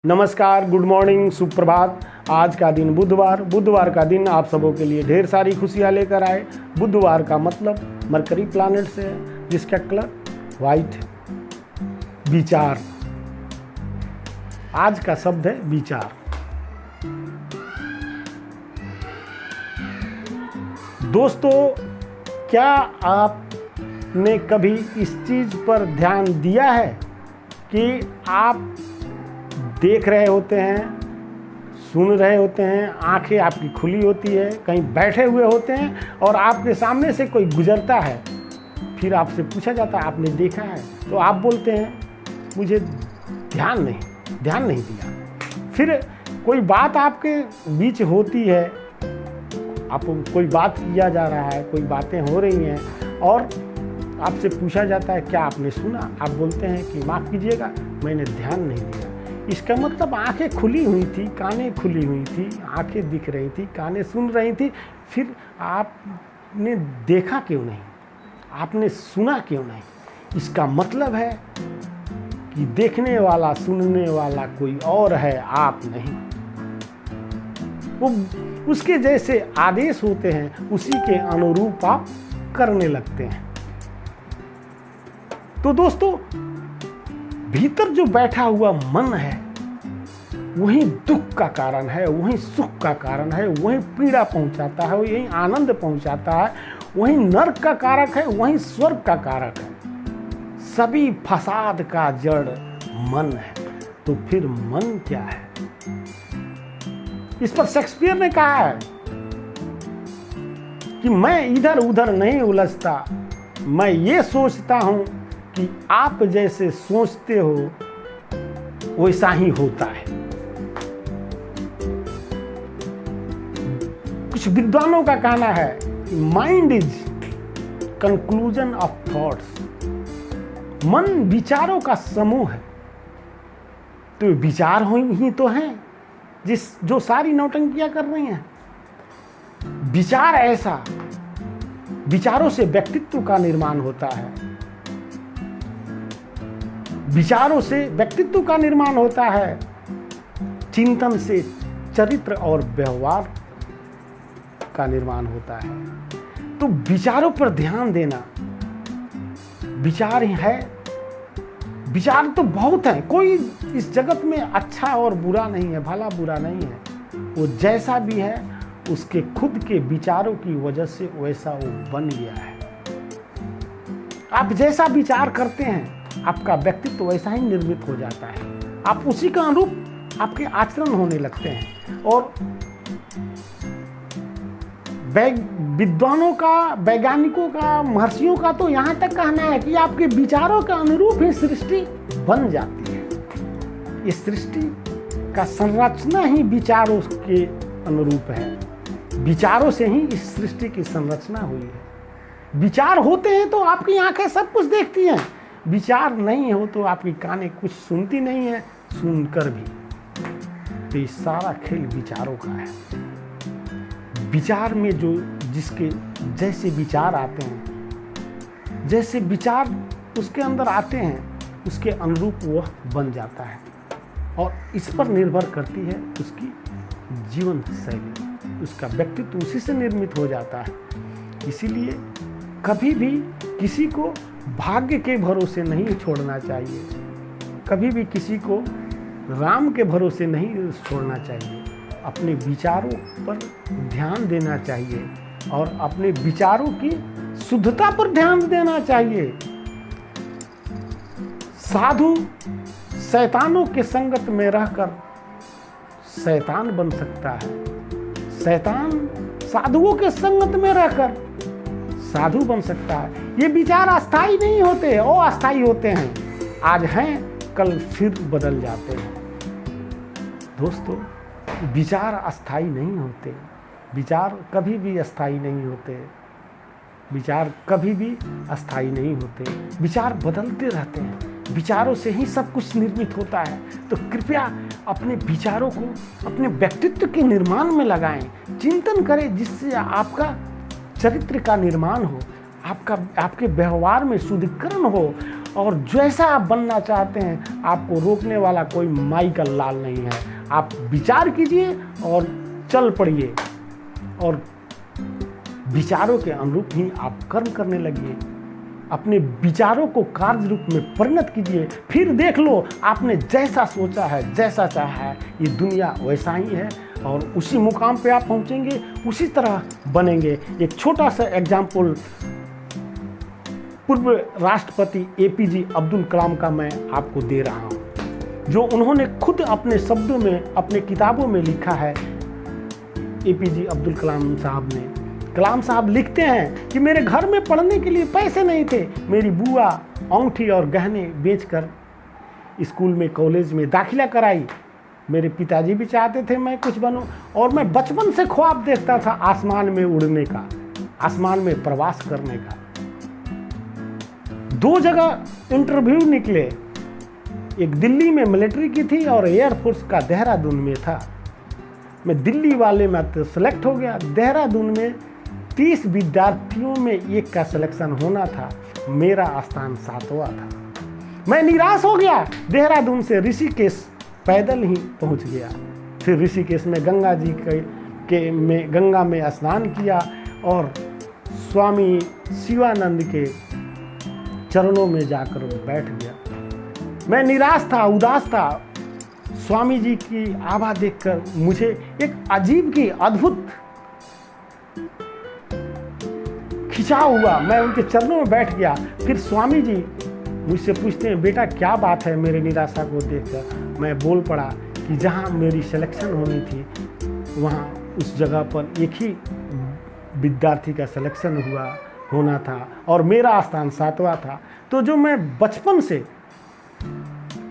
नमस्कार, good morning, सुप्रभात। आज का दिन बुधवार का दिन आप सबों के लिए ढेर सारी खुशियाँ लेकर आए। बुधवार का मतलब मरकरी प्लैनेट से है, जिसका कलर वाइट है। विचार, आज का शब्द है विचार। दोस्तों, क्या आपने कभी इस चीज़ पर ध्यान दिया है कि आप देख रहे होते हैं, सुन रहे होते हैं, आंखें आपकी खुली होती है, कहीं बैठे हुए होते हैं और आपके सामने से कोई गुजरता है, फिर आपसे पूछा जाता है आपने देखा है, तो आप बोलते हैं मुझे ध्यान नहीं दिया। फिर कोई बात आपके बीच होती है, आप कोई बात किया जा रहा है, कोई बातें हो रही हैं और आपसे पूछा जाता है क्या आपने सुना। आप बोलते हैं कि माफ़ कीजिएगा, मैंने ध्यान नहीं दिया। इसका मतलब आंखें खुली हुई थी, कानें खुली हुई थी, आंखें दिख रही थी, कानें सुन रही थी, फिर आपने देखा क्यों नहीं, आपने सुना क्यों नहीं। इसका मतलब है कि देखने वाला, सुनने वाला कोई और है, आप नहीं। वो उसके जैसे आदेश होते हैं, उसी के अनुरूप आप करने लगते हैं। तो दोस्तों, भीतर जो बैठा हुआ मन है वही दुख का कारण है, वही सुख का कारण है, वही पीड़ा पहुंचाता है, वही आनंद पहुंचाता है, वही नरक का कारक है, वही स्वर्ग का कारक है। सभी फसाद का जड़ मन है। तो फिर मन क्या है? इस पर शेक्सपियर ने कहा है कि मैं इधर उधर नहीं उलझता, मैं ये सोचता हूं कि आप जैसे सोचते हो वैसा ही होता है। कुछ विद्वानों का कहना है कि mind is conclusion of thoughts. मन विचारों का समूह है। तो विचार ही तो हैं जो सारी नौटंकियां कर रही हैं। विचार ऐसा, विचारों से व्यक्तित्व का निर्माण होता है, विचारों से व्यक्तित्व का निर्माण होता है, चिंतन से चरित्र और व्यवहार का निर्माण होता है। तो विचारों पर ध्यान देना, विचार ही है। विचार तो बहुत हैं, कोई इस जगत में अच्छा और बुरा नहीं है, भला बुरा नहीं है। वो जैसा भी है उसके खुद के विचारों की वजह से वैसा वो बन गया है। आप जैसा विचार करते हैं आपका व्यक्तित्व वैसा ही निर्मित हो जाता है। आप उसी का अनुरूप आपके आचरण होने लगते हैं। और विद्वानों का, वैज्ञानिकों का, महर्षियों का तो यहाँ तक कहना है कि आपके विचारों के अनुरूप ही सृष्टि बन जाती है। इस सृष्टि का संरचना ही विचारों के अनुरूप है। विचारों से ही इस सृष्टि की संरचना हुई है। विचार होते हैं तो आपकी आंखें सब कुछ देखती हैं, विचार नहीं हो तो आपकी कानें कुछ सुनती नहीं है, सुनकर भी। तो ये सारा खेल विचारों का है। विचार में जो जिसके जैसे विचार आते हैं, जैसे विचार उसके अंदर आते हैं, उसके अनुरूप वह बन जाता है। और इस पर निर्भर करती है उसकी जीवन शैली, उसका व्यक्तित्व उसी से निर्मित हो जाता है। इसीलिए कभी भी किसी को भाग्य के भरोसे नहीं छोड़ना चाहिए, कभी भी किसी को राम के भरोसे नहीं छोड़ना चाहिए। अपने विचारों पर ध्यान देना चाहिए और अपने विचारों की शुद्धता पर ध्यान देना चाहिए। साधु शैतानों के संगत में रहकर शैतान बन सकता है, शैतान साधुओं के संगत में रहकर साधु बन सकता है। ये विचार अस्थाई नहीं होते, अस्थाई होते हैं। आज हैं, कल फिर बदल जाते हैं। दोस्तों, विचार अस्थाई नहीं होते, विचार कभी भी अस्थाई नहीं होते, विचार कभी भी अस्थाई नहीं होते। विचार बदलते रहते हैं, विचारों से ही सब कुछ निर्मित होता है। तो कृपया अपने विचारों को अपने व्यक्तित्व के निर्माण में लगाएं, चिंतन करें, जिससे आपका चरित्र का निर्माण हो, आपके व्यवहार में शुद्धिकरण हो और जैसा आप बनना चाहते हैं आपको रोकने वाला कोई माइकल लाल नहीं है। आप विचार कीजिए और चल पड़िए और विचारों के अनुरूप ही आप कर्म करने लगिए। अपने विचारों को कार्य रूप में परिणत कीजिए, फिर देख लो आपने जैसा सोचा है, जैसा चाहा है, ये दुनिया वैसा ही है और उसी मुकाम पे आप पहुंचेंगे, उसी तरह बनेंगे। एक छोटा सा एग्जाम्पल पूर्व राष्ट्रपति एपीजे अब्दुल कलाम का मैं आपको दे रहा हूँ, जो उन्होंने खुद अपने शब्दों में, अपने किताबों में लिखा है। एपीजे अब्दुल कलाम साहब ने, कलाम साहब लिखते हैं कि मेरे घर में पढ़ने के लिए पैसे नहीं थे, मेरी बुआ अंगूठी और गहने बेचकर स्कूल में, कॉलेज में दाखिला कराई। मेरे पिताजी भी चाहते थे मैं कुछ बनूं और मैं बचपन से ख्वाब देखता था आसमान में उड़ने का, आसमान में प्रवास करने का। 2 जगह इंटरव्यू निकले, एक दिल्ली में मिलिट्री की थी और एयरफोर्स का देहरादून में था। मैं दिल्ली वाले में तो सेलेक्ट हो गया। देहरादून में 30 विद्यार्थियों में एक का सिलेक्शन होना था, मेरा स्थान 7वां था। मैं निराश हो गया। देहरादून से ऋषिकेश पैदल ही पहुंच गया। फिर ऋषिकेश में गंगा जी गंगा में स्नान किया और स्वामी शिवानंद के चरणों में जाकर बैठ गया। मैं निराश था, उदास था। स्वामी जी की आभा देखकर मुझे एक अजीब की अद्भुत खिंचाव हुआ। मैं उनके चरणों में बैठ गया। फिर स्वामी जी मुझसे पूछते हैं, बेटा क्या बात है? मेरे निराशा को देखकर मैं बोल पड़ा कि जहाँ मेरी सिलेक्शन होनी थी वहाँ उस जगह पर एक ही विद्यार्थी का सिलेक्शन होना था और मेरा स्थान 7वां था। तो जो मैं बचपन से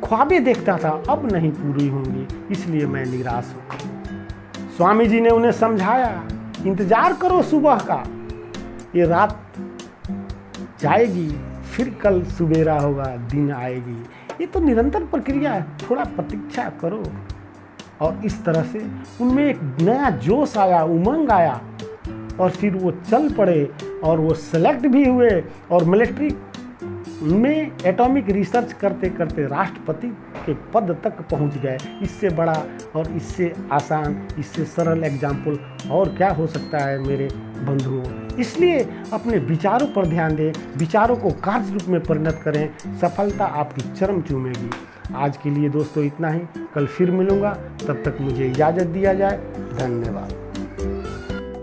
ख्वाबें देखता था अब नहीं पूरी होंगी, इसलिए मैं निराश हूँ। स्वामी जी ने उन्हें समझाया, इंतजार करो सुबह का, ये रात जाएगी फिर कल सुबेरा होगा, दिन आएगी। ये तो निरंतर प्रक्रिया है, थोड़ा प्रतीक्षा करो। और इस तरह से उनमें एक नया जोश आया, उमंग आया और फिर वो चल पड़े और वो सेलेक्ट भी हुए और मिलिट्री में एटॉमिक रिसर्च करते करते राष्ट्रपति के पद तक पहुंच गए। इससे बड़ा और इससे आसान, इससे सरल एग्जाम्पल और क्या हो सकता है मेरे बंधुओं। इसलिए अपने विचारों पर ध्यान दें, विचारों को कार्य रूप में परिणत करें, सफलता आपकी चरम चूमेगी। आज के लिए दोस्तों इतना ही, कल फिर मिलूंगा, तब तक मुझे इजाज़त दिया जाए। धन्यवाद।